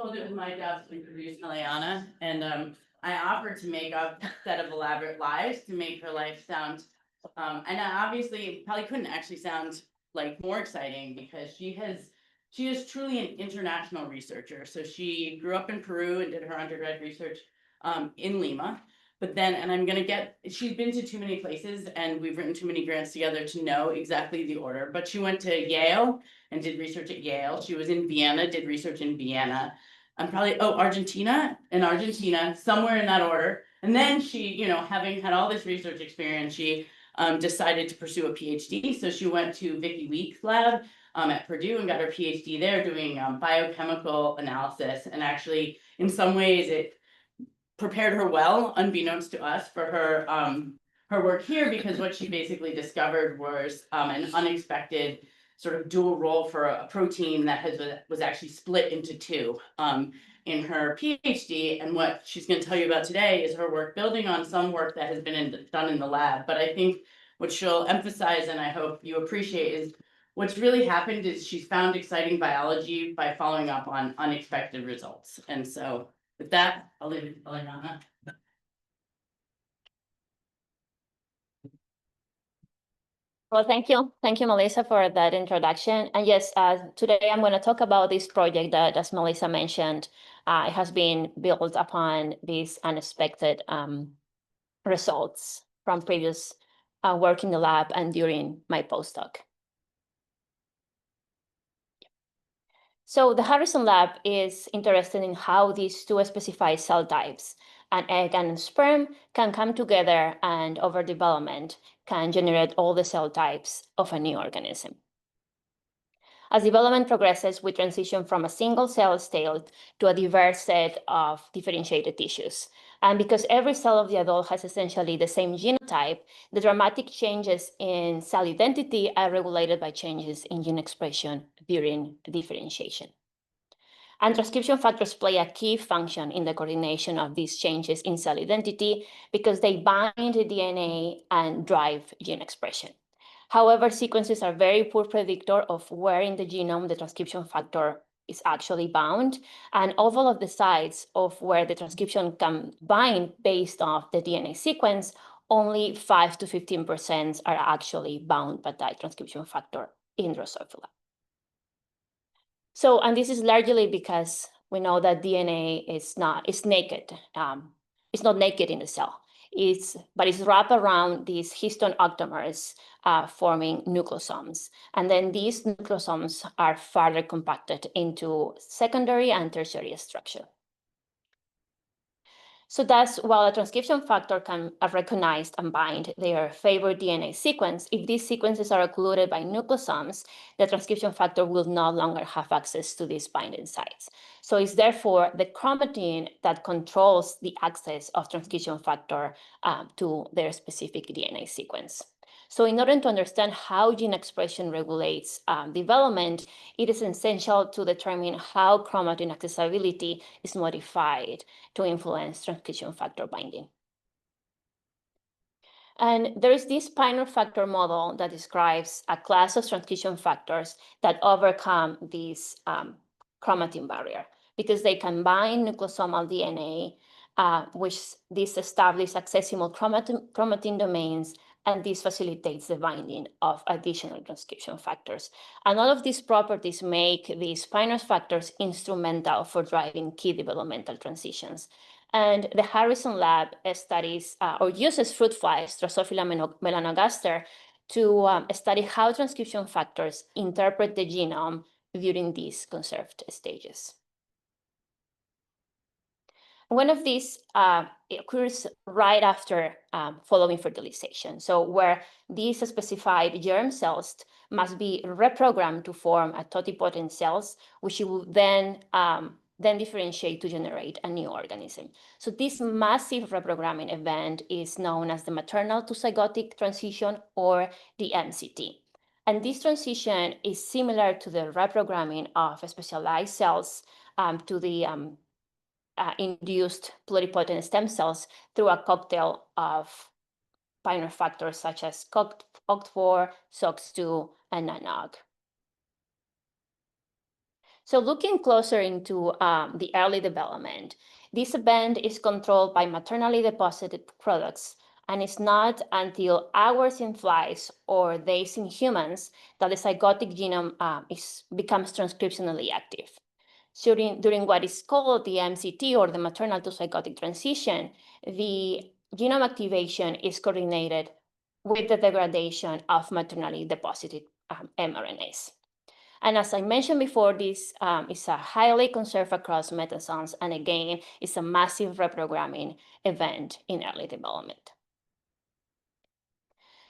told it was my job to introduce Eliana, and I offered to make a set of elaborate lies to make her life sound, and obviously probably couldn't actually sound like more exciting because she is truly an international researcher. So she grew up in Peru and did her undergrad research in Lima. But then, and she's been to too many places and we've written too many grants together to know exactly the order. But she went to Yale and did research at Yale. She was in Vienna, did research in Vienna. Argentina, somewhere in that order. And then she, having had all this research experience, she decided to pursue a PhD. So she went to Vicky Week's lab at Purdue and got her PhD there doing biochemical analysis. And actually, in some ways, it prepared her well, unbeknownst to us, for her work here, because what she basically discovered was an unexpected sort of dual role for a protein that was actually split into two in her PhD. And what she's going to tell you about today is her work building on some work that has been done in the lab. But I think what she'll emphasize, and I hope you appreciate, is what's really happened is she's found exciting biology by following up on unexpected results. And so with that, I'll leave it to Eliana. Well, thank you. Thank you, Melissa, for that introduction. And yes, today I'm going to talk about this project that, as Melissa mentioned, it has been built upon these unexpected results from previous work in the lab and during my postdoc. So the Harrison Lab is interested in how these two specified cell types, an egg and sperm, can come together and over development can generate all the cell types of a new organism. As development progresses, we transition from a single cell state to a diverse set of differentiated tissues. And because every cell of the adult has essentially the same genotype, the dramatic changes in cell identity are regulated by changes in gene expression during differentiation. And transcription factors play a key function in the coordination of these changes in cell identity because they bind the DNA and drive gene expression. However, sequences are very poor predictor of where in the genome the transcription factor is actually bound, and of all of the sites of where the transcription can bind based off the DNA sequence, only 5 to 15% are actually bound by that transcription factor in Drosophila. So, and this is largely because we know that DNA is naked. It's not naked in the cell. But it's wrapped around these histone octamers forming nucleosomes. And then these nucleosomes are further compacted into secondary and tertiary structure. So that's while a transcription factor can recognize and bind their favorite DNA sequence, if these sequences are occluded by nucleosomes, the transcription factor will no longer have access to these binding sites. So it's therefore the chromatin that controls the access of transcription factor to their specific DNA sequence. So in order to understand how gene expression regulates development, it is essential to determine how chromatin accessibility is modified to influence transcription factor binding. And there is this Pioneer factor model that describes a class of transcription factors that overcome this chromatin barrier because they can bind nucleosomal DNA, which this establishes accessible chromatin domains, and this facilitates the binding of additional transcription factors. And all of these properties make these Pioneer factors instrumental for driving key developmental transitions. And the Harrison Lab studies or uses fruit flies, Drosophila melanogaster, to study how transcription factors interpret the genome during these conserved stages. One of these occurs right after following fertilization. So where these specified germ cells must be reprogrammed to form a totipotent cells, which will then differentiate to generate a new organism. So this massive reprogramming event is known as the maternal to zygotic transition, or the MCT. And this transition is similar to the reprogramming of specialized cells to the induced pluripotent stem cells through a cocktail of Pioneer factors such as OCT4, SOX2, and NANOG. So looking closer into the early development, this event is controlled by maternally deposited products, and it's not until hours in flies or days in humans that the zygotic genome becomes transcriptionally active. So during what is called the MCT, or the maternal to zygotic transition, the genome activation is coordinated with the degradation of maternally deposited mRNAs. And as I mentioned before, this is a highly conserved across metasomes, and again, it's a massive reprogramming event in early development.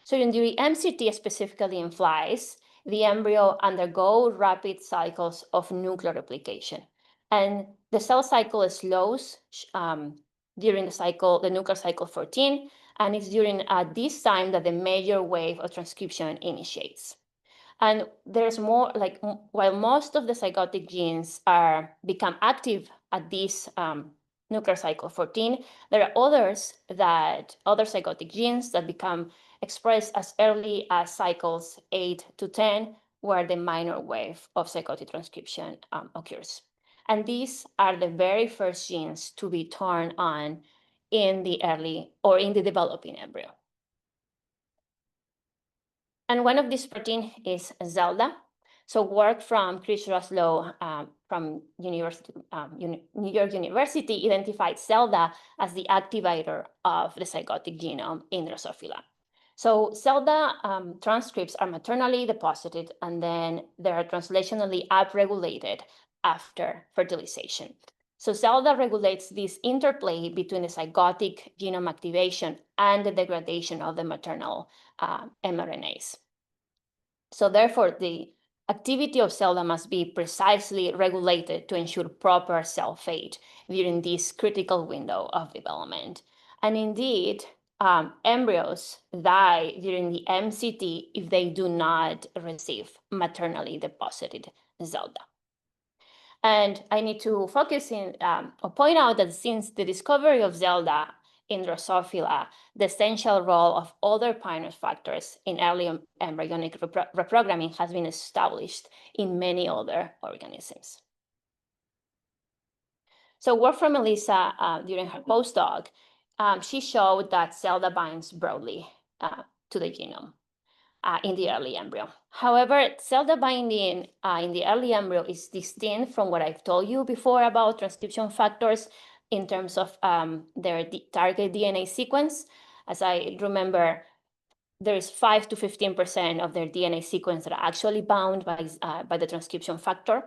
So in the MCT, specifically in flies, the embryo undergo rapid cycles of nuclear replication. And the cell cycle slows during the nuclear cycle 14, and it's during this time that the major wave of transcription initiates. And there's more, like, while most of the zygotic genes become active at this nuclear cycle 14, there are other zygotic genes that become expressed as early as cycles 8 to 10, where the minor wave of zygotic transcription occurs. And these are the very first genes to be turned on in the developing embryo. And one of these proteins is Zelada. So work from Chris Roslow from New York University identified Zelada as the activator of the zygotic genome in Drosophila. So Zelada transcripts are maternally deposited, and then they are translationally upregulated after fertilization. So Zelada regulates this interplay between the zygotic genome activation and the degradation of the maternal mRNAs. So therefore, the activity of Zelada must be precisely regulated to ensure proper cell fate during this critical window of development. And indeed, embryos die during the MCT if they do not receive maternally deposited Zelada. And I need to focus or point out that since the discovery of Zelada in Drosophila, the essential role of other pioneer factors in early embryonic reprogramming has been established in many other organisms. So work from Elisa during her postdoc, she showed that Zelada binds broadly to the genome in the early embryo. However, Zelada binding in the early embryo is distinct from what I've told you before about transcription factors in terms of their target DNA sequence. As I remember, there's 5 to 15% of their DNA sequence that are actually bound by the transcription factor.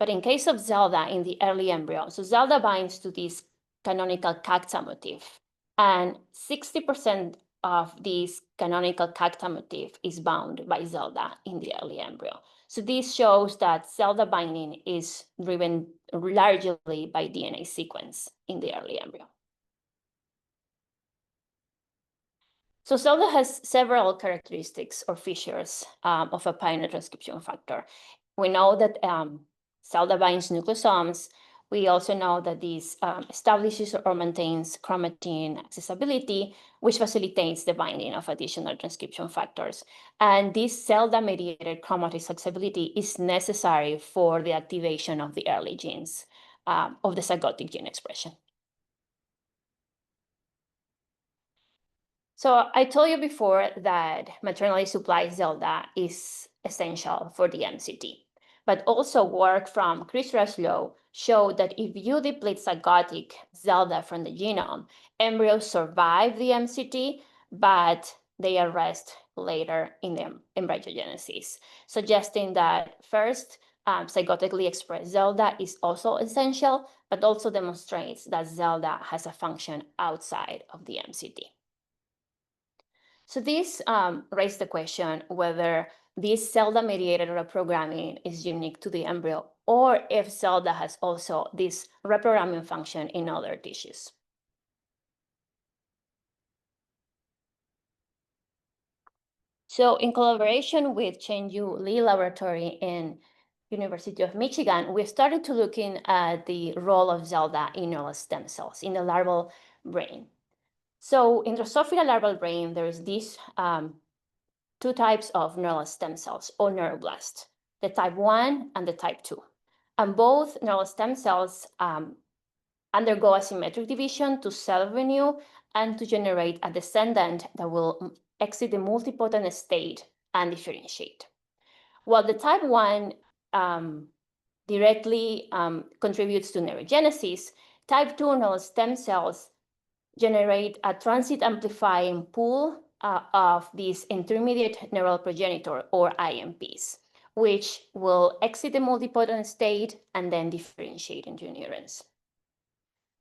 But in case of Zelada in the early embryo, so Zelada binds to this canonical cacta motif, and 60% of this canonical cacta motif is bound by Zelada in the early embryo. So this shows that Zelada binding is driven largely by DNA sequence in the early embryo. So Zelada has several characteristics or features of a pioneer transcription factor. We know that Zelada binds nucleosomes. We also know that this establishes or maintains chromatin accessibility, which facilitates the binding of additional transcription factors. And this Zelada-mediated chromatin accessibility is necessary for the activation of the early genes of the zygotic gene expression. So I told you before that maternally supplied Zelada is essential for the MCT. But also work from Chris Roslow showed that if you deplete zygotic Zelada from the genome, embryos survive the MCT, but they arrest later in the embryogenesis, suggesting that first, zygotically expressed Zelada is also essential, but also demonstrates that Zelada has a function outside of the MCT. So this raised the question whether this Zelada-mediated reprogramming is unique to the embryo, or if Zelada has also this reprogramming function in other tissues. So in collaboration with Chen-Yu Lee Laboratory in University of Michigan, we started to looking at the role of Zelada in neural stem cells in the larval brain. So in Drosophila larval brain, there is these two types of neural stem cells or neuroblasts, the type 1 and the type 2. And both neural stem cells undergo asymmetric division to self-renew and to generate a descendant that will exit the multipotent state and differentiate. While the type 1 directly contributes to neurogenesis, type 2 neural stem cells generate a transit amplifying pool of these intermediate neural progenitor, or IMPs, which will exit the multipotent state and then differentiate into neurons.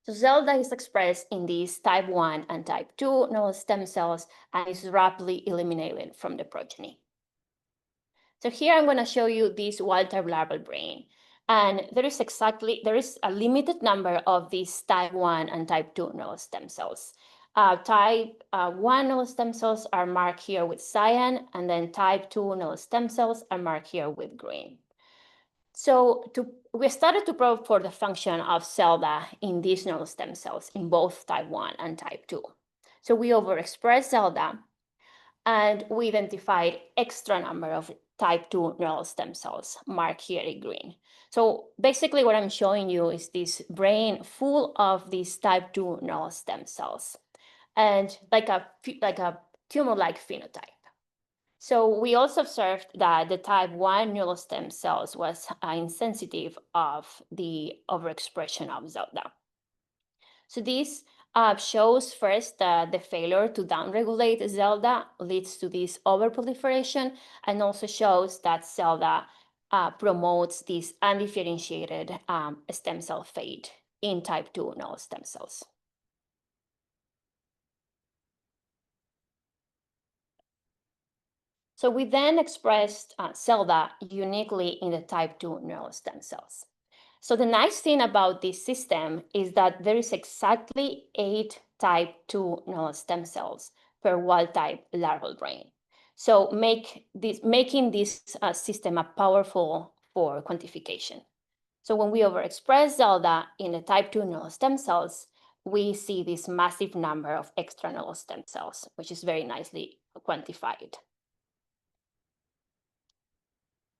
So Zelada is expressed in these type 1 and type 2 neural stem cells and is rapidly eliminated from the progeny. So here I'm going to show you this wild-type larval brain. And there is a limited number of these type 1 and type 2 neural stem cells. Type 1 neural stem cells are marked here with cyan, and then type 2 neural stem cells are marked here with green. So we started to probe for the function of Zelada in these neural stem cells in both type 1 and type 2. So we overexpressed Zelada, and we identified extra number of type 2 neural stem cells marked here in green. So basically what I'm showing you is this brain full of these type 2 neural stem cells, and like a tumor-like phenotype. So we also observed that the type 1 neural stem cells was insensitive of the overexpression of Zelada. So this shows first that the failure to downregulate Zelada leads to this overproliferation, and also shows that Zelada promotes this undifferentiated stem cell fate in type 2 neural stem cells. So we then expressed Zelada uniquely in the type 2 neural stem cells. So the nice thing about this system is that there is exactly 8 type 2 neural stem cells per wild-type larval brain. So making this system powerful for quantification. So when we overexpress Zelada in the type 2 neural stem cells, we see this massive number of extra neural stem cells, which is very nicely quantified.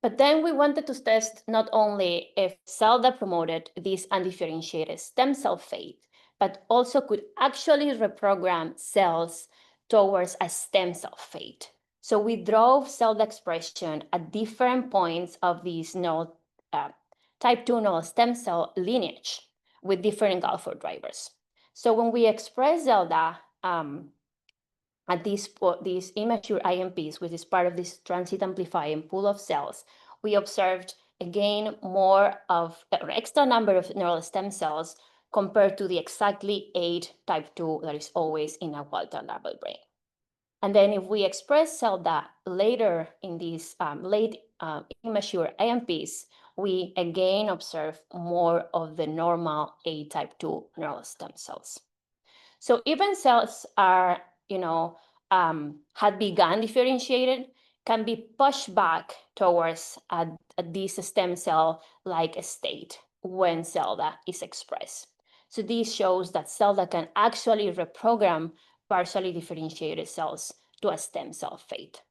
But then we wanted to test not only if Zelada promoted this undifferentiated stem cell fate, but also could actually reprogram cells towards a stem cell fate. So we drove Zelada expression at different points of these type 2 neural stem cell lineage with different Galford drivers. So when we express Zelada at these immature IMPs, which is part of this transit amplifying pool of cells, we observed again more of an extra number of neural stem cells compared to the exactly 8 type 2 that is always in a wild-type larval brain. And then if we express Zelada later in these late immature IMPs, we again observe more of the normal A type 2 neural stem cells. So even cells are, had begun differentiated, can be pushed back towards this stem cell-like state when Zelada is expressed. So this shows that Zelada can actually reprogram partially differentiated cells to a stem cell fate.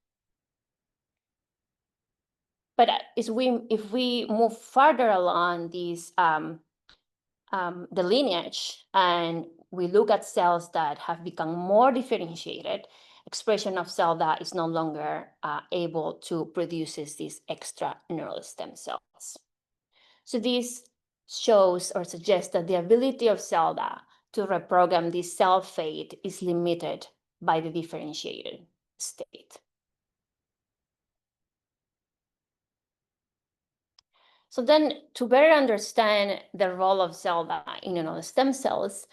But if we move further along these the lineage, and we look at cells that have become more differentiated, expression of Zelada is no longer able to produce these extra neural stem cells. So this shows or suggests that the ability of Zelada to reprogram this cell fate is limited by the differentiated state. So then, to better understand the role of Zelada in stem cells,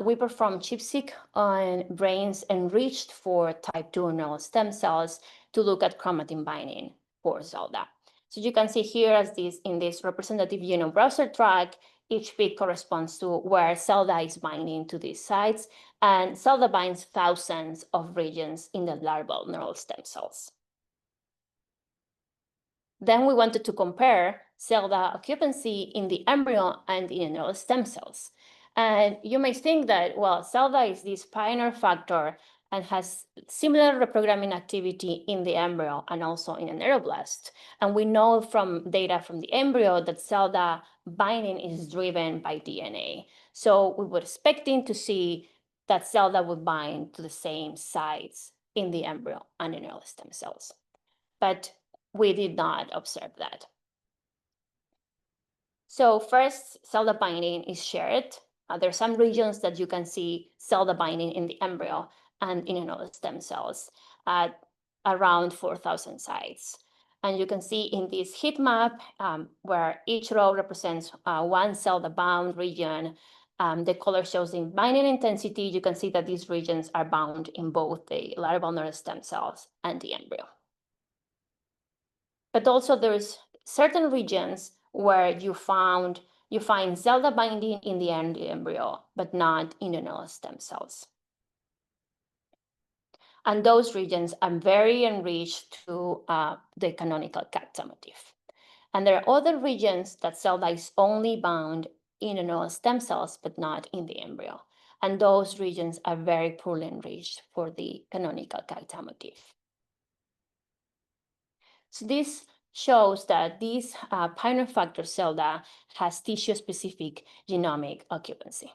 we performed ChIP-seq on brains enriched for type 2 neural stem cells to look at chromatin binding for Zelada. So you can see here as in this representative genome browser track, each peak corresponds to where Zelada is binding to these sites, and Zelada binds thousands of regions in the larval neural stem cells. Then we wanted to compare Zelada occupancy in the embryo and in neural stem cells. And you may think that, well, Zelada is this pioneer factor and has similar reprogramming activity in the embryo and also in an neuroblast. And we know from data from the embryo that Zelada binding is driven by DNA. So we were expecting to see that Zelada would bind to the same sites in the embryo and in neural stem cells. But we did not observe that. So first, Zelada binding is shared. There are some regions that you can see Zelada binding in the embryo and in neural stem cells at around 4,000 sites. And you can see in this heat map where each row represents one Zelada bound region. The color shows the binding intensity. You can see that these regions are bound in both the larval neural stem cells and the embryo. But also there's certain regions where you find Zelada binding in the embryo, but not in the neural stem cells. And those regions are very enriched to the canonical character motif. And there are other regions that Zelada is only bound in the neural stem cells, but not in the embryo. And those regions are very poorly enriched for the canonical character motif. So this shows that this pioneer factor Zelada has tissue-specific genomic occupancy.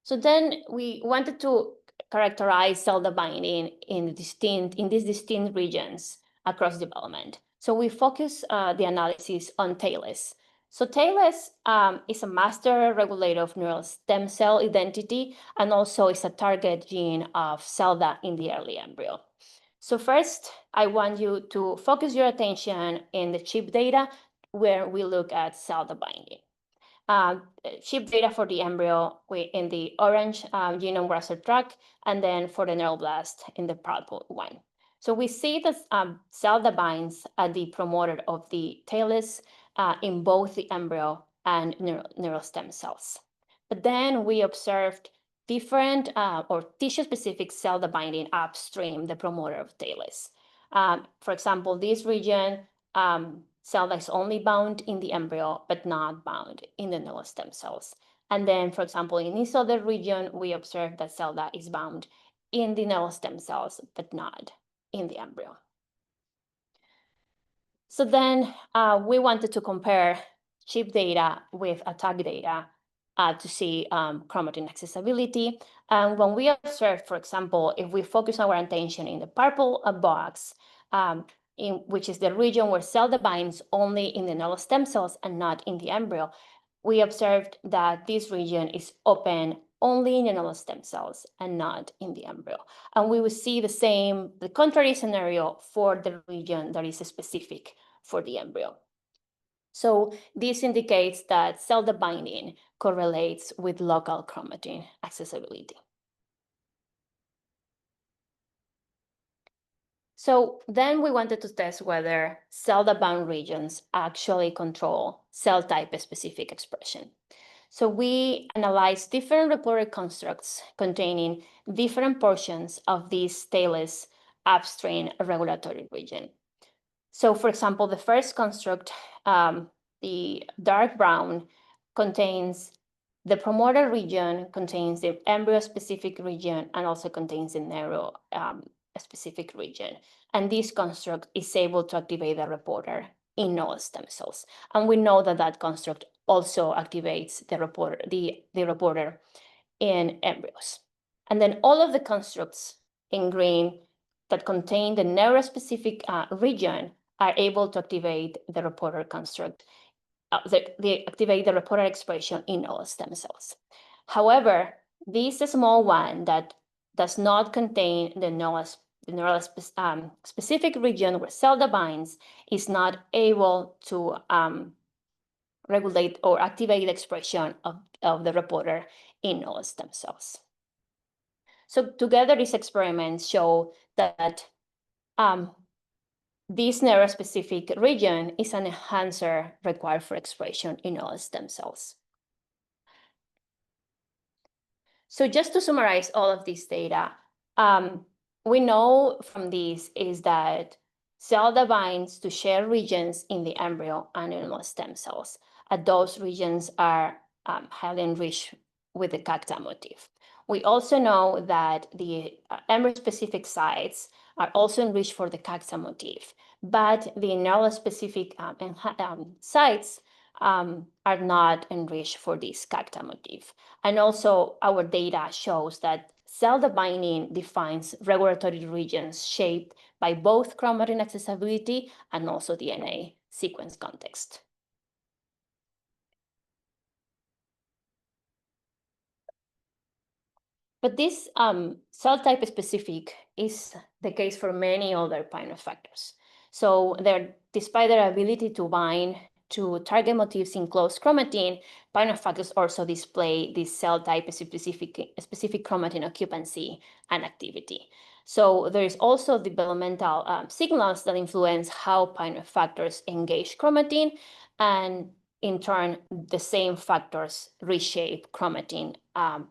So then we wanted to characterize Zelada binding in these distinct regions across development. So we focus the analysis on TALES. So TALES is a master regulator of neural stem cell identity and also is a target gene of Zelada in the early embryo. So first, I want you to focus your attention in the chip data where we look at Zelada binding. Chip data for the embryo in the orange genome raster track, and then for the neuroblast in the purple one. So we see that Zelada binds at the promoter of the TALES in both the embryo and neural stem cells. But then we observed different or tissue-specific Zelada binding upstream the promoter of TALES. For example, this region, Zelada is only bound in the embryo, but not bound in the neural stem cells. And then, for example, in this other region, we observe that Zelada is bound in the neural stem cells, but not in the embryo. So then we wanted to compare chip data with attack data to see chromatin accessibility. And when we observe, for example, if we focus our attention in the purple box, which is the region where Zelada binds only in the neural stem cells and not in the embryo, we observed that this region is open only in the neural stem cells and not in the embryo. And we will see the contrary scenario for the region that is specific for the embryo. So this indicates that Zelada binding correlates with local chromatin accessibility. So then we wanted to test whether Zelada bound regions actually control cell type specific expression. So we analyzed different reported constructs containing different portions of this TALES upstream regulatory region. So for example, the first construct, the dark brown, contains the promoter region, contains the embryo-specific region, and also contains the neuro-specific region. And this construct is able to activate the reporter in neural stem cells. And we know that that construct also activates the reporter in embryos. And then all of the constructs in green that contain the neurospecific region are able to activate the reporter construct, they activate the reporter expression in all stem cells. However, this small one that does not contain the neural specific region where Zelada binds is not able to regulate or activate the expression of the reporter in all stem cells. So together, these experiments show that this neurospecific region is an enhancer required for expression in all stem cells. So just to summarize all of this data, we know from this is that Zelada binds to shared regions in the embryo and in all stem cells. And those regions are highly enriched with the cacta motif. We also know that the embryo-specific sites are also enriched for the cacta motif, but the neural-specific sites are not enriched for this cacta motif. And also our data shows that Zelada binding defines regulatory regions shaped by both chromatin accessibility and also DNA sequence context. But this cell type specific is the case for many other Pinot factors. So despite their ability to bind to target motifs in closed chromatin, Pinot factors also display this cell type specific chromatin occupancy and activity. So there is also developmental signals that influence how Pinot factors engage chromatin, and in turn, the same factors reshape chromatin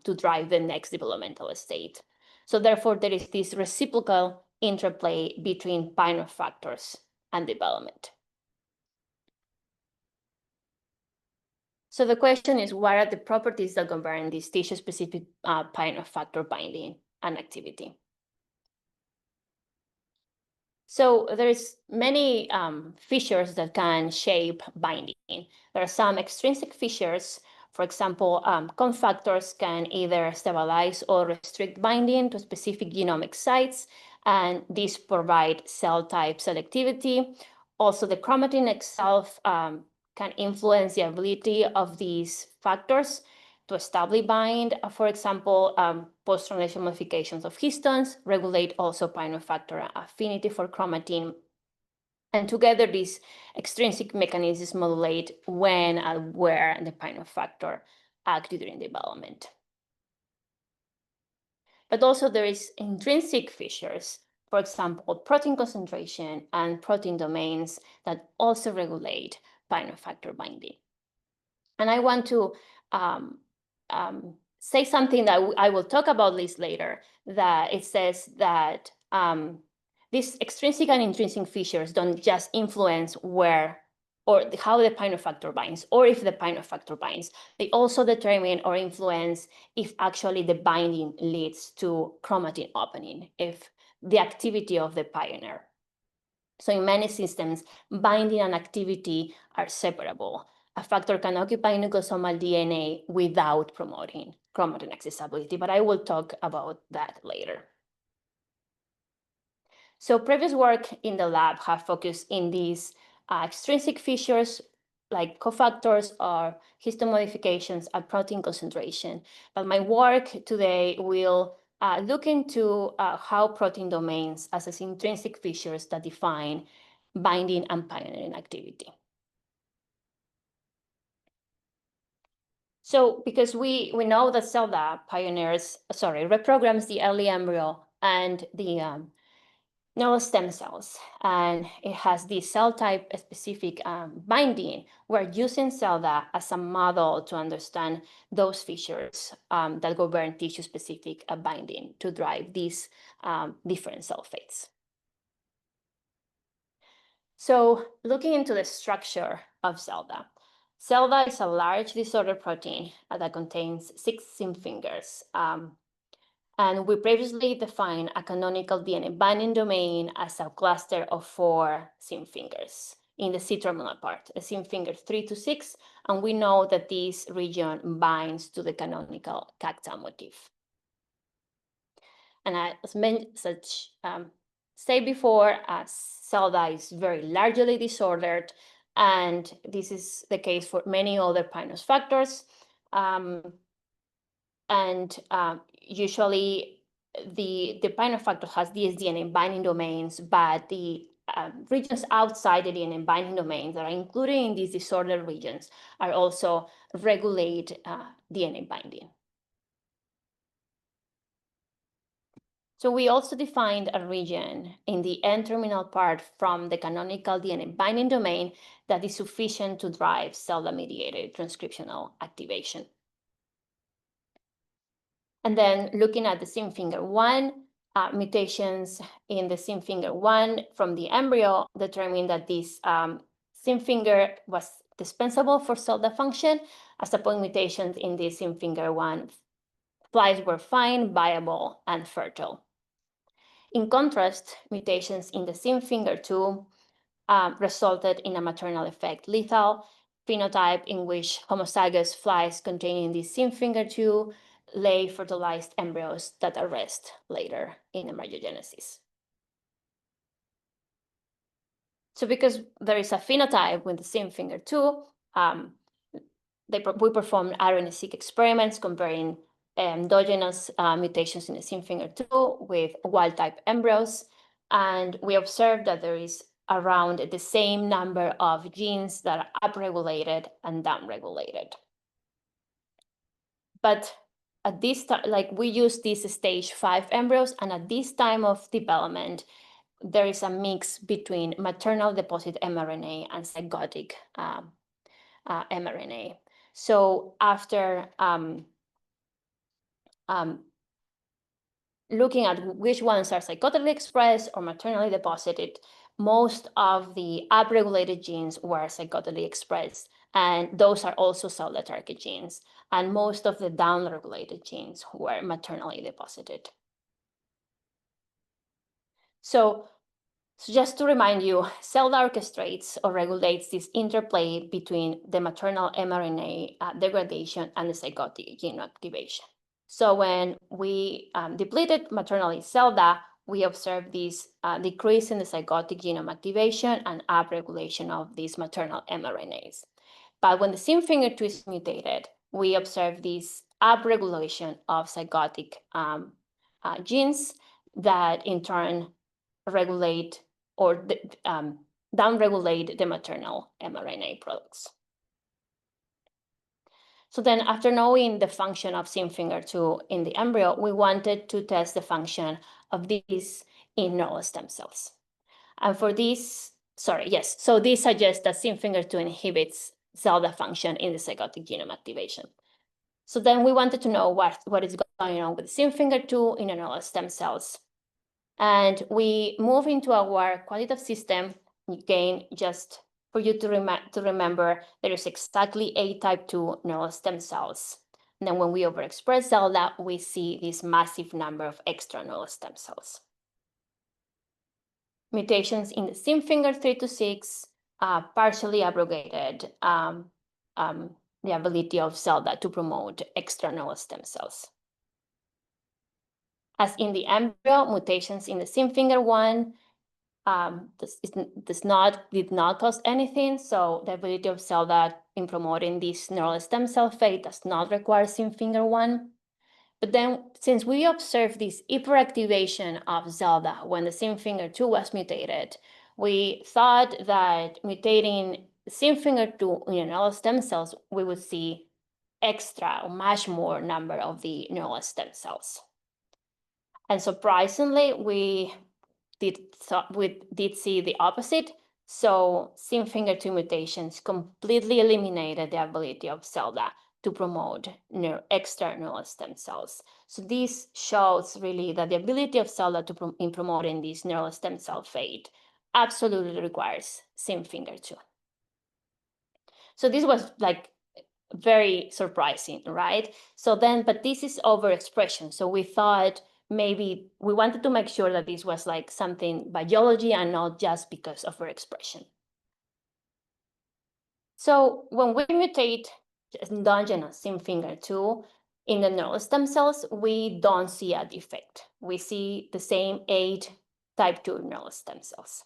to drive the next developmental state. So therefore, there is this reciprocal interplay between Pinot factors and development. So the question is, what are the properties that govern this tissue-specific Pinot factor binding and activity? So there's many features that can shape binding. There are some extrinsic features. For example, cofactors can either stabilize or restrict binding to specific genomic sites, and these provide cell type selectivity. Also, the chromatin itself can influence the ability of these factors to stably bind. For example, post-translational modifications of histones regulate also Pinot factor affinity for chromatin. And together, these extrinsic mechanisms modulate when and where the Pinot factor act during development. But also there is intrinsic features, for example, protein concentration and protein domains that also regulate Pinot factor binding. And I want to say something that I will talk about this later, that it says that these extrinsic and intrinsic features don't just influence where or how the Pinot factor binds, or if the Pinot factor binds. They also determine or influence if actually the binding leads to chromatin opening, if the activity of the pioneer. So in many systems, binding and activity are separable. A factor can occupy nucleosomal DNA without promoting chromatin accessibility, but I will talk about that later. So previous work in the lab have focused in these extrinsic features like cofactors or histone modifications and protein concentration. But my work today will look into how protein domains as intrinsic features that define binding and pioneering activity. So because we know that Zelada reprograms the early embryo and the neural stem cells, and it has the cell type specific binding. We're using Zelada as a model to understand those features that govern tissue specific binding to drive these different cell fates. So looking into the structure of Zelada. Zelada is a large disordered protein that contains 6 zinc fingers. And we previously defined a canonical DNA binding domain as a cluster of 4 zinc fingers in the C-terminal part, a zinc finger 3 to 6, and we know that this region binds to the canonical cacta motif. And as said before, Zelada is very largely disordered, and this is the case for many other Pinot factors. Usually the Pinot factor has these DNA binding domains, but the regions outside the DNA binding domains that are included in these disordered regions are also regulate DNA binding. So we also defined a region in the N-terminal part from the canonical DNA binding domain that is sufficient to drive cell-mediated transcriptional activation. And then looking at the zinc finger 1, mutations in the zinc finger 1 from the embryo determined that this zinc finger was dispensable for Zelda function. As upon mutations in the zinc finger 1, flies were fine, viable, and fertile. In contrast, mutations in the zinc finger 2 resulted in a maternal effect lethal phenotype in which homozygous flies containing the zinc finger 2 lay fertilized embryos that arrest later in embryogenesis. So because there is a phenotype with the zinc finger 2, we performed RNA-seq experiments comparing endogenous mutations in the zinc finger 2 with wild-type embryos, and we observed that there is around the same number of genes that are upregulated and downregulated. But at this time, we use these stage 5 embryos, and at this time of development, there is a mix between maternal deposit mRNA and zygotic mRNA. So after looking at which ones are zygotically expressed or maternally deposited, most of the upregulated genes were zygotically expressed, and those are also Zelda target genes. And most of the downregulated genes were maternally deposited. So just to remind you, Zelda orchestrates or regulates this interplay between the maternal mRNA degradation and the zygotic gene activation. So when we depleted maternally Zelda, we observed this decrease in the zygotic genome activation and upregulation of these maternal mRNAs. But when the zinc finger 2 is mutated, we observe this upregulation of zygotic genes that in turn regulate or downregulate the maternal mRNA products. So then after knowing the function of zinc finger 2 in the embryo, we wanted to test the function of these in neural stem cells. And for this, so this suggests that zinc finger 2 inhibits Zelda function in the zygotic genome activation. So then we wanted to know what is going on with zinc finger 2 in the neural stem cells. And we move into our quantitative system. Again, just for you to remember, there is exactly 8 type 2 neural stem cells. And then when we overexpress Zelda, we see this massive number of extra neural stem cells. Mutations in the zinc finger 3 to 6 partially abrogated the ability of Zelda to promote extra neural stem cells. As in the embryo, mutations in the zinc finger 1 did not cause anything, so the ability of Zelda in promoting this neural stem cell fate does not require zinc finger 1. But then, since we observed this hyperactivation of Zelda when the zinc finger 2 was mutated, we thought that mutating zinc finger 2 in neural stem cells, we would see extra or much more number of the neural stem cells. And surprisingly, we did see the opposite. So zinc finger 2 mutations completely eliminated the ability of Zelda to promote extra neural stem cells. So this shows really that the ability of Zelda in promoting this neural stem cell fate absolutely requires zinc finger 2. So this was very surprising, right? So then, but this is overexpression. So we thought maybe we wanted to make sure that this was something biology and not just because of overexpression. So when we mutate endogenous zinc finger 2 in the neural stem cells, we don't see a defect. We see the same 8 type 2 neural stem cells.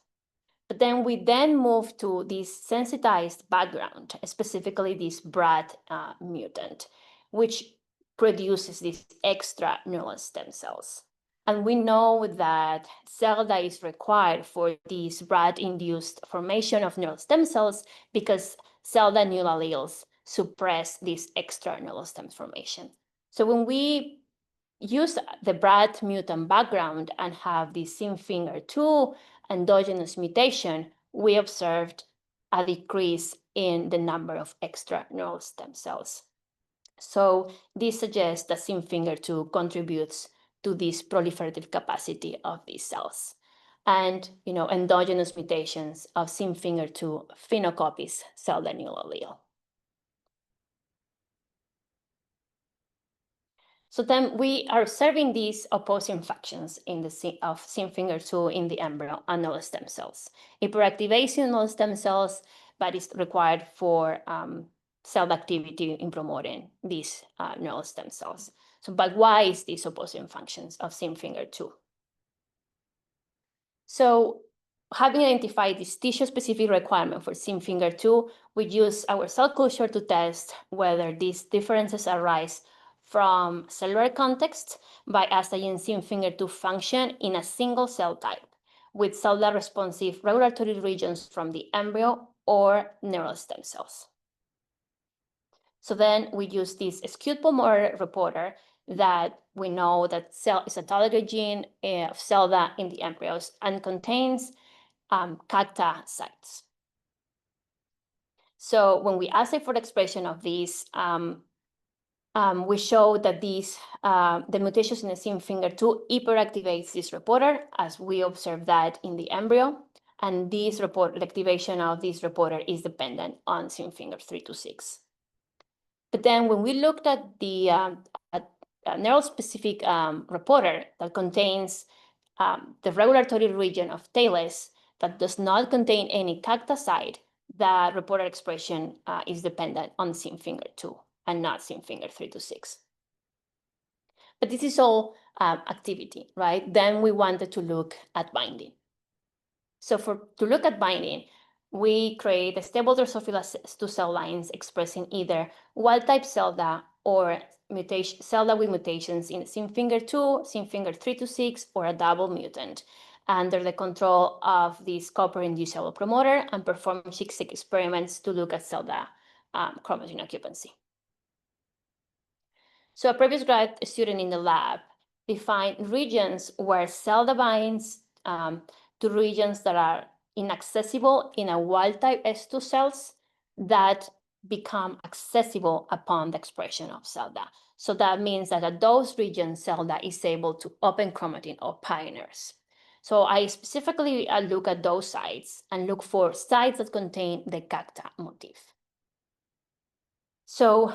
But then we move to this sensitized background, specifically this BRAT mutant, which produces these extra neural stem cells. And we know that Zelda is required for this BRAT-induced formation of neural stem cells because Zelda null alleles suppress this extra neural stem formation. So when we use the BRAT mutant background and have the zinc finger 2 endogenous mutation, we observed a decrease in the number of extra neural stem cells. So this suggests that zinc finger 2 contributes to this proliferative capacity of these cells. and endogenous mutations of SYNFINGER2 phenocopy's Zelda null allele. So then we are observing these opposing functions of SYNFINGER2 in the embryo and null stem cells. Hyperactivation null stem cells, but is required for cell activity in promoting these neural stem cells. So, but why is these opposing functions of SYNFINGER2? So, having identified this tissue-specific requirement for SYNFINGER2, we use our cell culture to test whether these differences arise from cellular context by assaying SYNFINGER2 function in a single cell type with cellular-responsive regulatory regions from the embryo or neural stem cells. So then we use this skewed pulmonary reporter that we know that cell is a target gene of Zelada in the embryos and contains CACTA sites. So when we assay for the expression of these, we show that the mutations in the SYNFINGER2 hyperactivates this reporter, as we observe that in the embryo, and the activation of this reporter is dependent on SYNFINGER3 to 6. But then when we looked at the neural-specific reporter that contains the regulatory region of Thales that does not contain any CACTA site, the reporter expression is dependent on SYNFINGER2 and not SYNFINGER3 to 6. But this is all activity, right? Then we wanted to look at binding. So to look at binding, we create a stable Drosophila 2 cell lines expressing either wild-type Zelada or Zelada with mutations in SYNFINGER2, SYNFINGER3 to 6, or a double mutant under the control of this copper-induced cell promoter and perform 6 experiments to look at Zelada chromatin occupancy. So a previous grad student in the lab defined regions where Zelada binds to regions that are inaccessible in a wild-type S2 cells that become accessible upon the expression of Zelada. So that means that at those regions, Zelada is able to open chromatin or pioneers. So I specifically look at those sites and look for sites that contain the CACTA motif. So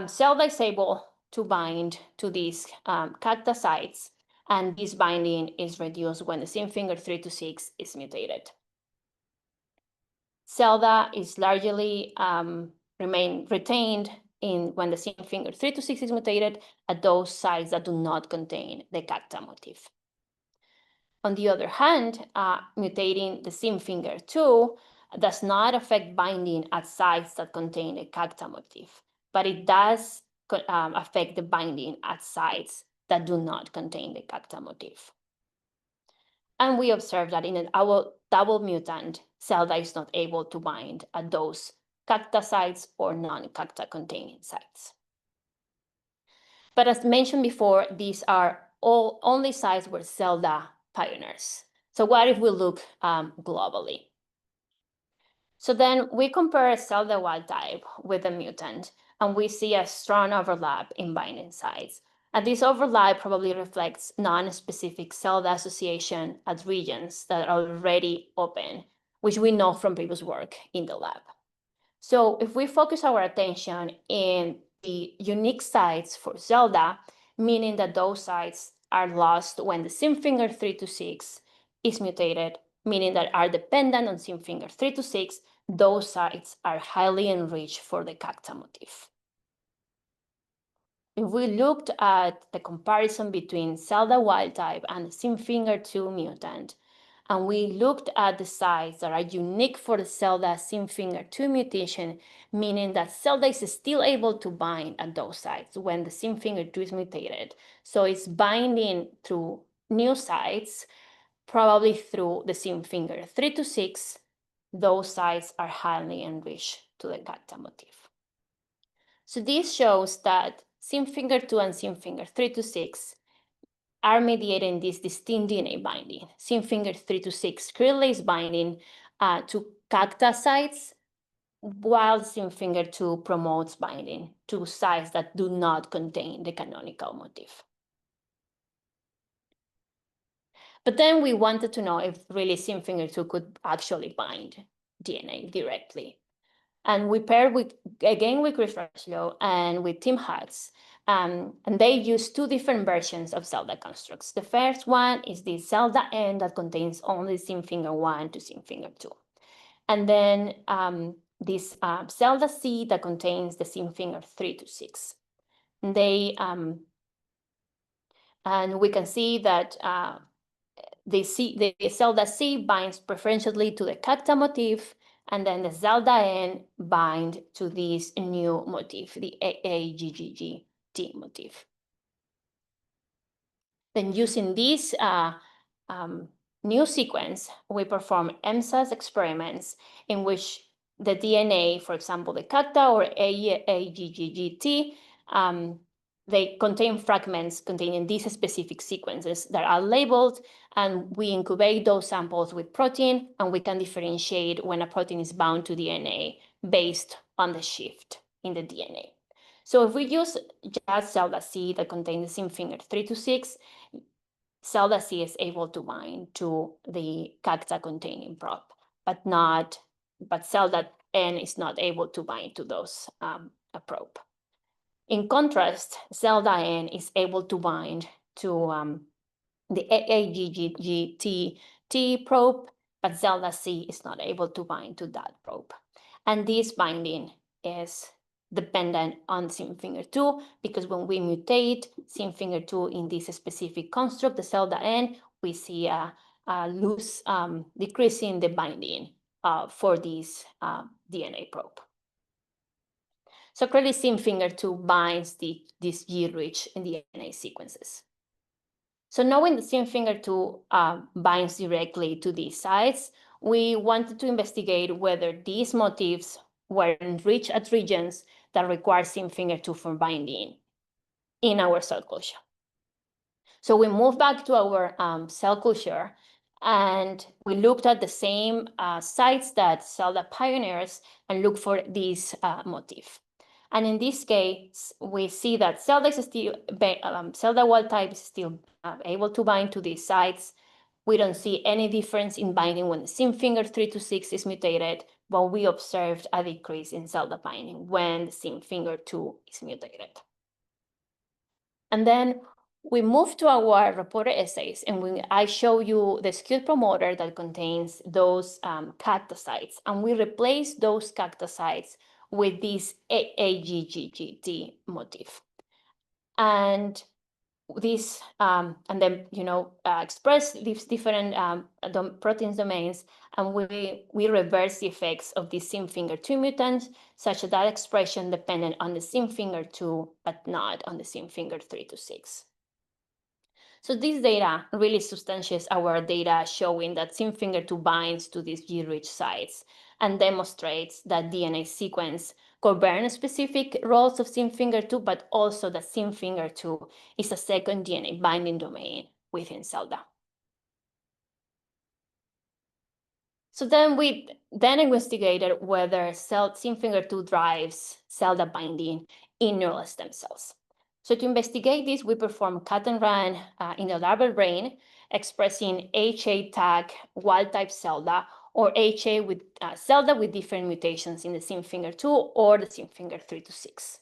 Zelada is able to bind to these CACTA sites, and this binding is reduced when the SYNFINGER3 to 6 is mutated. Zelada is largely retained when the SYNFINGER3 to 6 is mutated at those sites that do not contain the CACTA motif. On the other hand, mutating the SYNFINGER2 does not affect binding at sites that contain a CACTA motif, but it does affect the binding at sites that do not contain the CACTA motif. And we observe that in our double mutant, Zelada is not able to bind at those CACTA sites or non-CACTA containing sites. But as mentioned before, these are all only sites where Zelada pioneers. So what if we look globally? So then we compare Zelada wild type with the mutant, and we see a strong overlap in binding sites. And this overlap probably reflects non-specific Zelada association at regions that are already open, which we know from previous work in the lab. So if we focus our attention in the unique sites for Zelada, meaning that those sites are lost when the SYNFINGER3 to 6 is mutated, meaning that are dependent on SYNFINGER3 to 6, those sites are highly enriched for the CACTA motif. If we looked at the comparison between Zelada wild type and the SYNFINGER2 mutant, and we looked at the sites that are unique for the Zelada SYNFINGER2 mutation, meaning that Zelada is still able to bind at those sites when the SYNFINGER2 is mutated. So it's binding through new sites, probably through the SYNFINGER3 to 6, those sites are highly enriched to the CACTA motif. So this shows that SYNFINGER2 and SYNFINGER3 to 6 are mediating this distinct DNA binding. SYNFINGER3 to 6 clearly is binding to CACTA sites, while SYNFINGER2 promotes binding to sites that do not contain the canonical motif. But then we wanted to know if really zinc finger 2 could actually bind DNA directly. And we paired again with Chris Rashlow and with Tim Hutz. And they use two different versions of Zelada constructs. The first one is the Zelada N that contains only zinc finger 1 to zinc finger 2. And then this Zelada C that contains the zinc finger 3 to 6. And we can see that the Zelada C binds preferentially to the cacta motif, and then the Zelada N bind to this new motif, the AAGGGT motif. Then using this new sequence, we perform MSAS experiments in which the DNA, for example, the cacta or AAGGGT, they contain fragments containing these specific sequences that are labeled, and we incubate those samples with protein, and we can differentiate when a protein is bound to DNA based on the shift in the DNA. So if we use just Zelada C that contains zinc finger 3 to 6, Zelada C is able to bind to the cacta containing probe, but Zelada N is not able to bind to those probe. In contrast, Zelada N is able to bind to the AAGGT probe, but Zelada C is not able to bind to that probe. And this binding is dependent on zinc finger 2, because when we mutate zinc finger 2 in this specific construct, the Zelada N, we see a loose decreasing the binding for this DNA probe. So clearly zinc finger 2 binds this G-rich in DNA sequences. So knowing that zinc finger 2 binds directly to these sites, we wanted to investigate whether these motifs were enriched at regions that require zinc finger 2 for binding in our cell culture. So we moved back to our cell culture, and we looked at the same sites that Zelada pioneers and looked for this motif. And in this case, we see that Zelada wild type is still able to bind to these sites. We don't see any difference in binding when the zinc finger 3 to 6 is mutated, but we observed a decrease in Zelada binding when the zinc finger 2 is mutated. And then we move to our reporter essays, and I show you the skewed promoter that contains those cacta sites, and we replace those cacta sites with this AAGGGT motif. And this, and then, express these different protein domains, and we reverse the effects of these zinc finger 2 mutants, such that expression dependent on the zinc finger 2, but not on the zinc finger 3 to 6. So this data really substantiates our data showing that zinc finger 2 binds to these G-rich sites and demonstrates that DNA sequence governs specific roles of zinc finger 2, but also that zinc finger 2 is a second DNA binding domain within Zelada. So then we investigated whether zinc finger 2 drives Zelada binding in neural stem cells. So to investigate this, we performed cut and run in the larval brain, expressing HA tag wild type Zelada, or HA with Zelada with different mutations in the zinc finger 2 or the zinc finger 3 to 6.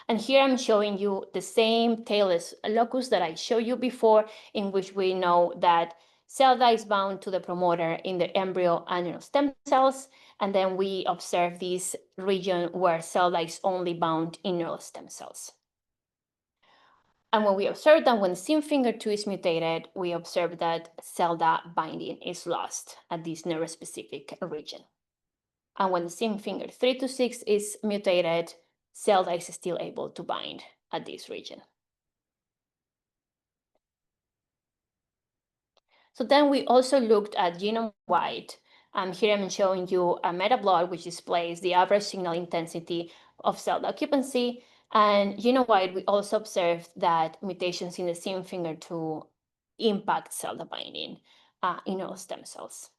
And here I'm showing you the same tailless locus that I showed you before, in which we know that Zelada is bound to the promoter in the embryo and neural stem cells, and then we observe this region where Zelada is only bound in neural stem cells. And when we observe that when zinc finger 2 is mutated, we observe that Zelada binding is lost at this neurospecific region. And when the zinc finger 3 to 6 is mutated, Zelada is still able to bind at this region. So then we also looked at genome-wide. Here I'm showing you a metaplot which displays the average signal intensity of Zelada occupancy. And genome-wide, we also observed that mutations in the zinc finger 2 impact Zelada binding in all stem cells.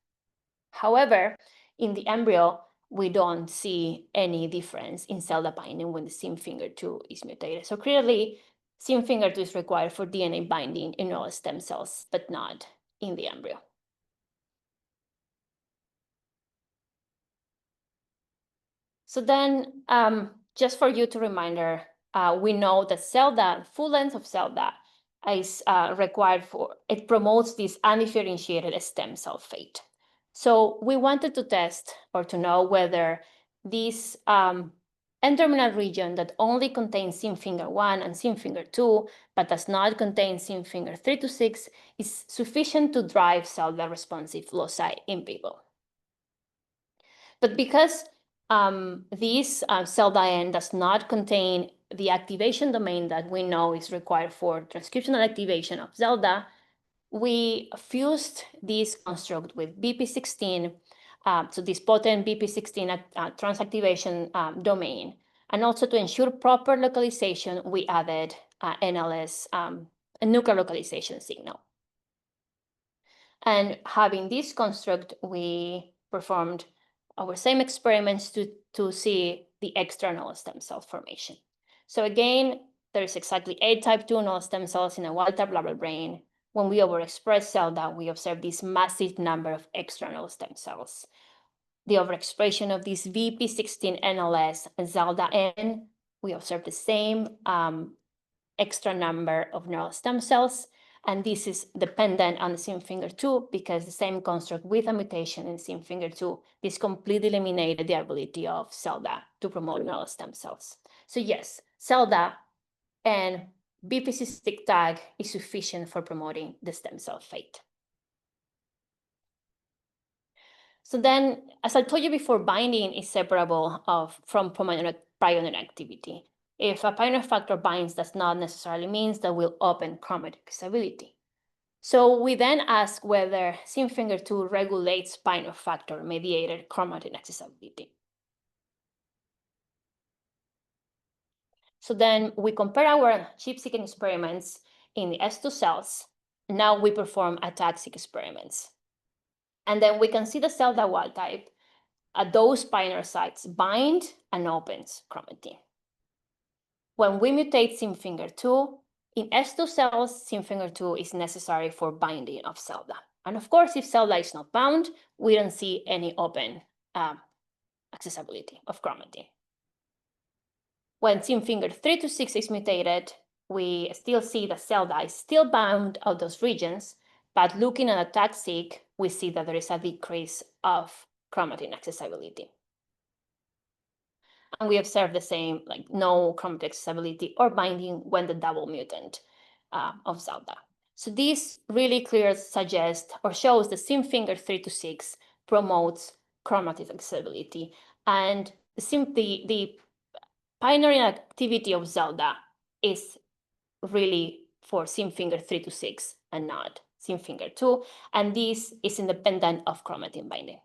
However, in the embryo, we don't see any difference in Zelada binding when the zinc finger 2 is mutated. So clearly, zinc finger 2 is required for DNA binding in all stem cells, but not in the embryo. So then, just for you to reminder, we know that Zelada, full length of Zelada, is required for, it promotes this undifferentiated stem cell fate. So we wanted to test or to know whether this N-terminal region that only contains zinc finger 1 and zinc finger 2, but does not contain zinc finger 3 to 6, is sufficient to drive Zelada responsive loci in vivo. But because this Zelada N does not contain the activation domain that we know is required for transcriptional activation of Zelada, we fused this construct with BP16, so this potent BP16 transactivation domain. And also to ensure proper localization, we added NLS, a nuclear localization signal. And having this construct, we performed our same experiments to see the external stem cell formation. So again, there is exactly 8 type 2 null stem cells in a wild-type larval brain. When we overexpress Zelada, we observe this massive number of external stem cells. The overexpression of this VP16 NLS and Zelada N, we observe the same extra number of neural stem cells. And this is dependent on the zinc finger 2 because the same construct with a mutation in zinc finger 2, this completely eliminated the ability of Zelada to promote neural stem cells. So yes, Zelada and BP16 tag is sufficient for promoting the stem cell fate. So then, as I told you before, binding is separable from pioneer activity. If a pioneer factor binds, does not necessarily mean that we'll open chromatin accessibility. So we then ask whether zinc finger 2 regulates pioneer factor mediated chromatin accessibility. So then we compare our chip-seeking experiments in the S2 cells. Now we perform ATAC-seq experiments. And then we can see the cell that wild type at those pioneer sites bind and opens chromatin. When we mutate zinc finger 2, in S2 cells, zinc finger 2 is necessary for binding of Zelada. And of course, if Zelada is not bound, we don't see any open accessibility of chromatin. When zinc finger 3 to 6 is mutated, we still see that Zelada is still bound of those regions, but looking at ATAC-seq, we see that there is a decrease of chromatin accessibility. And we observe the same, like no chromatin accessibility or binding when the double mutant of Zelada. So this really clearly suggests or shows that zinc finger 3 to 6 promotes chromatin accessibility. And the pioneering activity of Zelada is really for zinc finger 3 to 6 and not zinc finger 2. And this is independent of chromatin binding.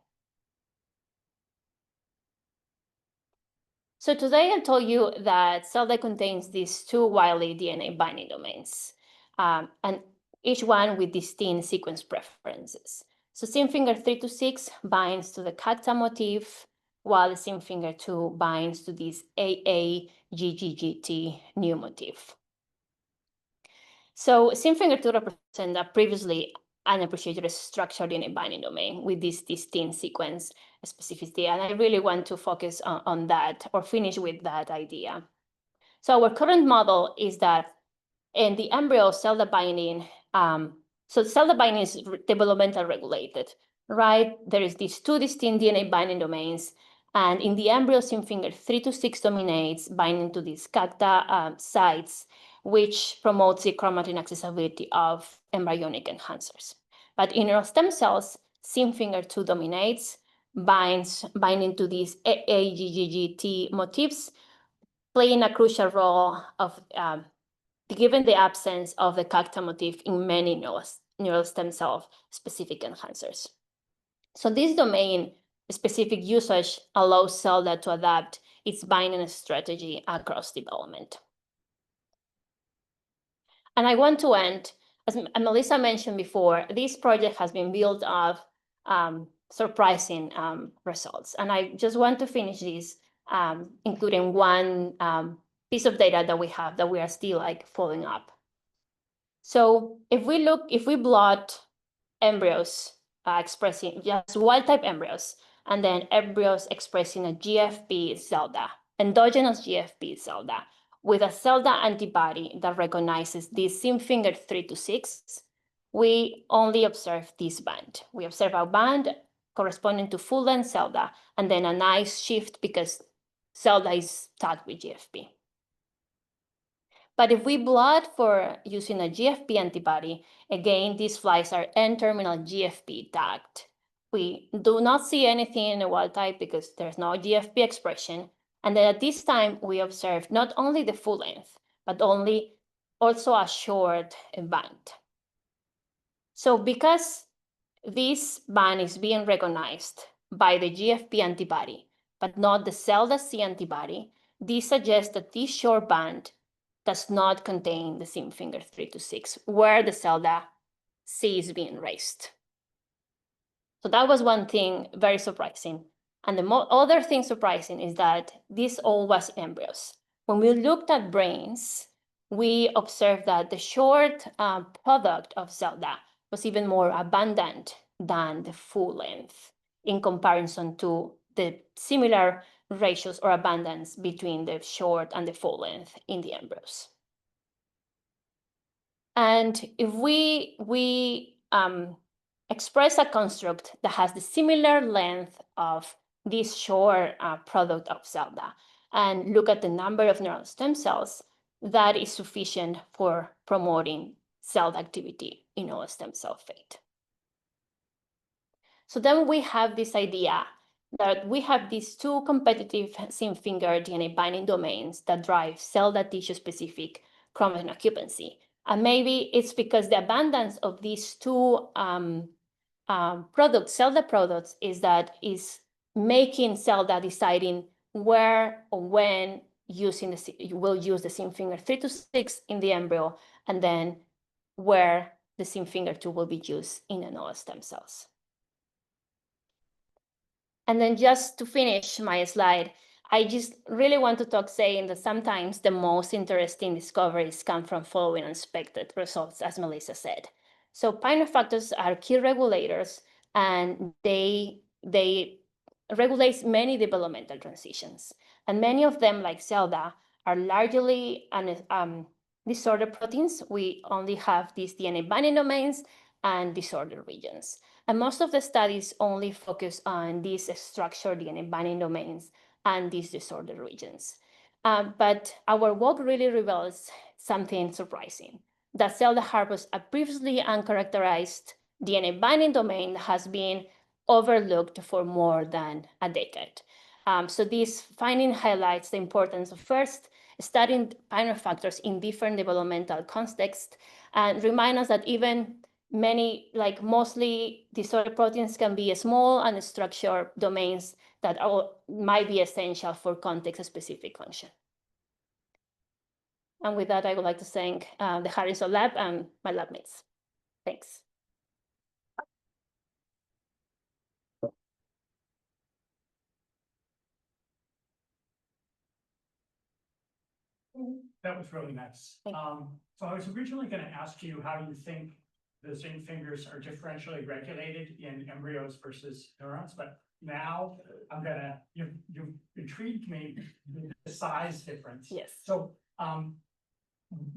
So today I told you that Zelada contains these 2 wildly DNA binding domains, and each one with distinct sequence preferences. So zinc finger 3 to 6 binds to the cacta motif, while the zinc finger 2 binds to this AAGGGT new motif. So zinc finger 2 represents a previously unappreciated structured DNA binding domain with this distinct sequence specificity. And I really want to focus on that or finish with that idea. So our current model is that in the embryo, Zelada binding, so Zelada binding is developmental regulated, right? There is these 2 distinct DNA binding domains. And in the embryo, zinc finger 3 to 6 dominates, binding to these cacta sites, which promotes the chromatin accessibility of embryonic enhancers. But in neural stem cells, zinc finger 2 dominates, binding to these AAGGT motifs, playing a crucial role of given the absence of the cacta motif in many neural stem cell specific enhancers. So this domain specific usage allows Zelada to adapt its binding strategy across development. And I want to end, as Melissa mentioned before, this project has been built of surprising results. And I just want to finish this, including one piece of data that we have that we are still like following up. So if we plot embryos expressing just wild type embryos, and then embryos expressing a GFP Zelada, endogenous GFP Zelada, with a Zelada antibody that recognizes this zinc finger 3 to 6, we only observe this band. We observe a band corresponding to full-length Zelada, and then a nice shift because Zelada is tagged with GFP. But if we blot for using a GFP antibody, again, these flies are N-terminal GFP tagged. We do not see anything in the wild type because there's no GFP expression. And then at this time, we observe not only the full length, but also a short band. So because this band is being recognized by the GFP antibody, but not the Zelada C antibody, this suggests that this short band does not contain the zinc finger 3 to 6, where the Zelada C is being raised. So that was one thing very surprising. And the other thing surprising is that this all was embryos. When we looked at brains, we observed that the short product of Zelada was even more abundant than the full length in comparison to the similar ratios or abundance between the short and the full length in the embryos. And if we express a construct that has the similar length of this short product of Zelada and look at the number of neural stem cells, that is sufficient for promoting cell activity in all stem cell fate. So then we have this idea that we have these two competitive zinc finger DNA binding domains that drive cell tissue-specific chromatin occupancy. And maybe it's because the abundance of these two products, Zelada products, is making Zelada deciding where or when you will use the zinc finger 3 to 6 in the embryo, and then where the zinc finger 2 will be used in the neural stem cells. And then just to finish my slide, I just really want to talk saying that sometimes the most interesting discoveries come from following unexpected results, as Melissa said. So pioneer factors are key regulators, and they regulate many developmental transitions. And many of them, like Zelada, are largely disordered proteins. We only have these DNA binding domains and disordered regions. And most of the studies only focus on these structured DNA binding domains and these disordered regions. But our work really reveals something surprising, that Zelada harbors a previously uncharacterized DNA binding domain has been overlooked for more than a decade. So this finding highlights the importance of first studying pioneer factors in different developmental contexts, and remind us that even mostly disordered proteins can be small and structured domains that might be essential for context-specific function. And with that, I would like to thank the Harrison Lab and my lab mates. Thanks. That was really nice. So I was originally going to ask you how you think the zinc fingers are differentially regulated in embryos versus neurons, but now I'm gonna, you've intrigued me with the size difference. Yes. So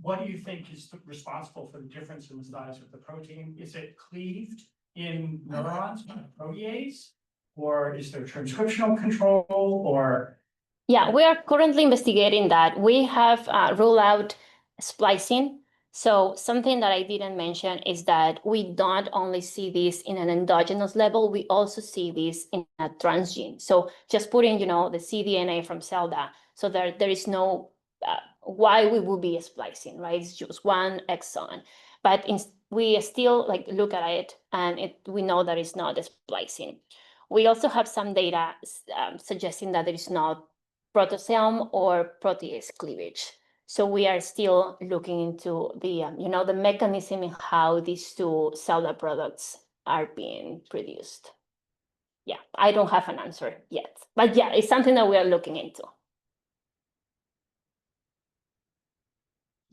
what do you think is responsible for the difference in the size of the protein? Is it cleaved in neurons by protease, or is there transcriptional control, or? Yeah, we are currently investigating that. We have ruled out splicing. So something that I didn't mention is that we don't only see this in an endogenous level, we also see this in a transgene. So just putting, the cDNA from Zelada, so there is no why we would be splicing, right? It's just one exon. But we still look at it, and we know that it's not splicing. We also have some data suggesting that there is not proteasome or protease cleavage. So we are still looking into the, the mechanism in how these two Zelada products are being produced. Yeah, I don't have an answer yet, but yeah, it's something that we are looking into.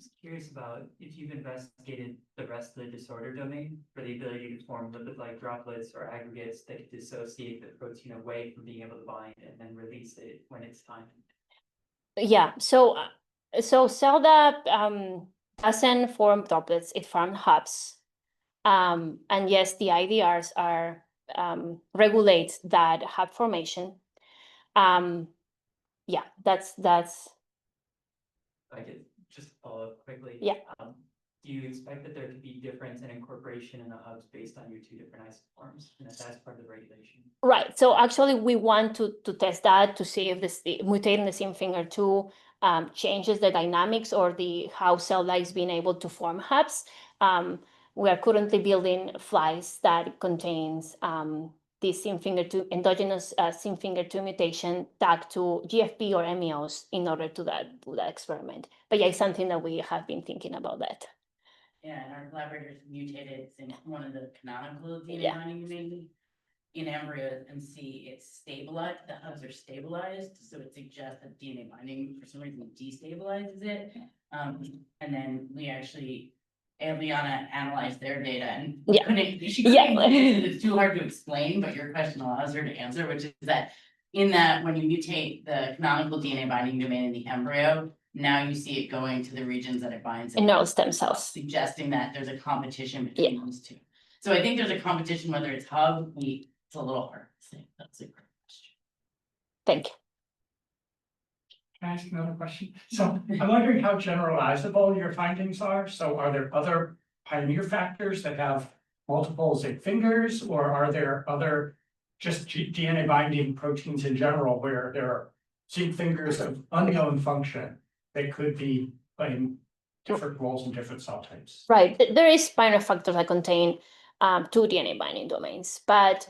Just curious about if you've investigated the rest of the disorder domain for the ability to form lipid-like droplets or aggregates that could dissociate the protein away from being able to bind and then release it when it's time. Yeah, so Zelada doesn't form droplets, it forms hubs. And yes, the IDRs are regulate that hub formation. Yeah, that's I could just follow up quickly. Yeah. Do you expect that there could be difference in incorporation in the hubs based on your two different isoforms, and that that's part of the regulation? right. So actually, we want to test that to see if this mutating the same finger two changes the dynamics or the how Zelada is being able to form hubs. We are currently building flies that contains the endogenous SIM-finger2 mutation tagged to GFP or MEOs in order to do that experiment. But yeah, it's something that we have been thinking about that. Yeah, and our collaborators mutated in one of the canonical DNA Yeah. binding domains in embryos and see it's stabilized, the hubs are stabilized, so it suggests that DNA binding for some reason destabilizes it. And then we actually, Eliana analyzed their data and Yeah. she Yeah. couldn't, it's too hard to explain, but your question allows her to answer, which is that in that when you mutate the canonical DNA binding domain in the embryo, now you see it going to the regions that it binds In neural stem cells. suggesting that there's a competition between those two. So I think there's a competition, whether it's hub, it's a little hard to say. That's a great question. Thank you. Can I ask another question? So I'm wondering how generalizable your findings are. So are there other pioneer factors that have multiple zinc fingers, or are there other just DNA binding proteins in general where there are zinc fingers of unknown function that could be playing different roles in different cell types? Right. There is pioneer factors that contain two DNA binding domains, but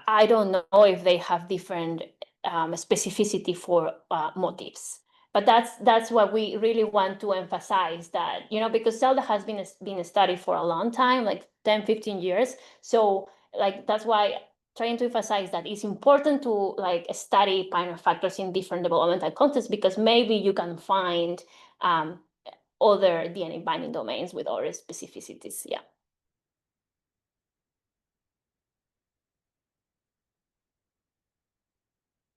I don't know if they have different specificity for motifs. But that's what we really want to emphasize, that, because Zelada has been studied for a long time, like 10, 15 years. So like that's why trying to emphasize that it's important to like study pioneer factors in different developmental contexts, because maybe you can find other DNA binding domains with other specificities. Yeah.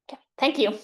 Okay. Thank you.